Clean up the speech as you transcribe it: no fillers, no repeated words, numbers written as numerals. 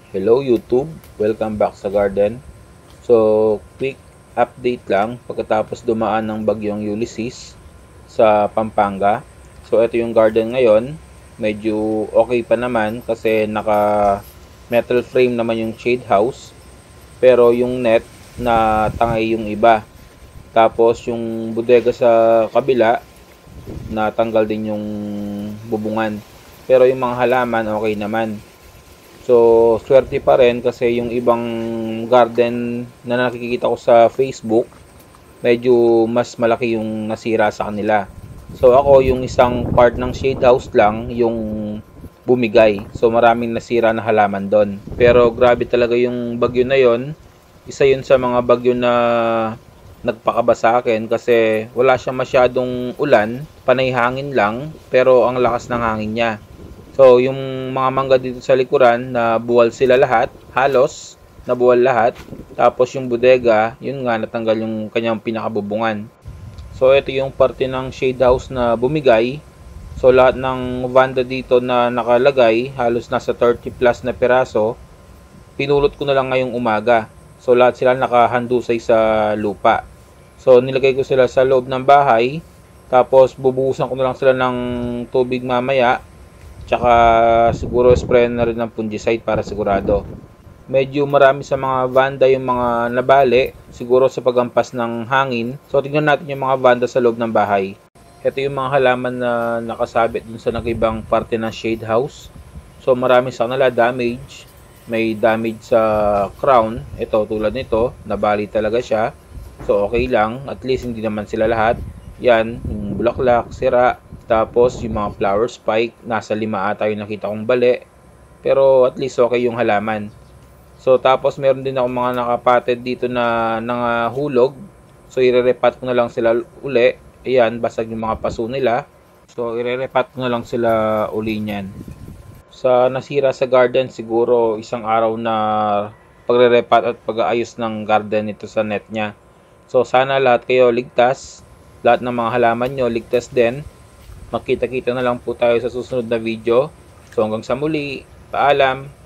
Hello YouTube, welcome back sa garden. So, quick update lang pagkatapos dumaan ng bagyong Ulysses sa Pampanga. So, ito yung garden ngayon. Medyo okay pa naman kasi naka metal frame naman yung shade house. Pero yung net na tangay yung iba. Tapos yung bodega sa kabila natanggal din yung bubungan. Pero yung mga halaman okay naman. So, swerte pa rin kasi yung ibang garden na nakikita ko sa Facebook, medyo mas malaki yung nasira sa kanila. So, ako yung isang part ng shade house lang yung bumigay. So, maraming nasira na halaman doon. Pero grabe talaga yung bagyo na yon. Isa yun sa mga bagyo na nagpakaba sa akin kasi wala siyang masyadong ulan, panay hangin lang, pero ang lakas ng hangin niya. So, yung mga mangga dito sa likuran, na buwal sila lahat, halos, nabuwal lahat. Tapos yung bodega, yun nga, natanggal yung kanyang pinakabubungan. So, ito yung parte ng shade house na bumigay. So, lahat ng vanda dito na nakalagay, halos nasa 30 plus na piraso, pinulot ko na lang ngayong umaga. So, lahat sila nakahandusay sa lupa. So, nilagay ko sila sa loob ng bahay. Tapos, bubuhusan ko na lang sila ng tubig mamaya. Tsaka siguro spray na rin ng fungicide para sigurado. Medyo marami sa mga vanda yung mga nabali, siguro sa pagampas ng hangin. So tingnan natin yung mga vanda sa loob ng bahay. Ito yung mga halaman na nakasabit dun sa nag-ibang parte ng shade house. So marami sa kanila damage. May damage sa crown. Ito tulad nito, nabali talaga siya. So okay lang, at least hindi naman sila lahat. Yan, yung bulaklak, sira. Tapos yung mga flower spike, nasa 5 ata yung nakita kong bali. Pero at least okay yung halaman. So tapos meron din ako mga nakapatid dito na nangahulog. So irerepat ko na lang sila uli. Ayan, basag yung mga paso nila. So irerepat ko na lang sila uli niyan. Sa nasira sa garden, siguro isang araw na pagrerepat at pag-aayos ng garden nito sa net niya. So sana lahat kayo ligtas. Lahat ng mga halaman nyo ligtas din. Makita-kita na lang po tayo sa susunod na video. So hanggang sa muli, paalam!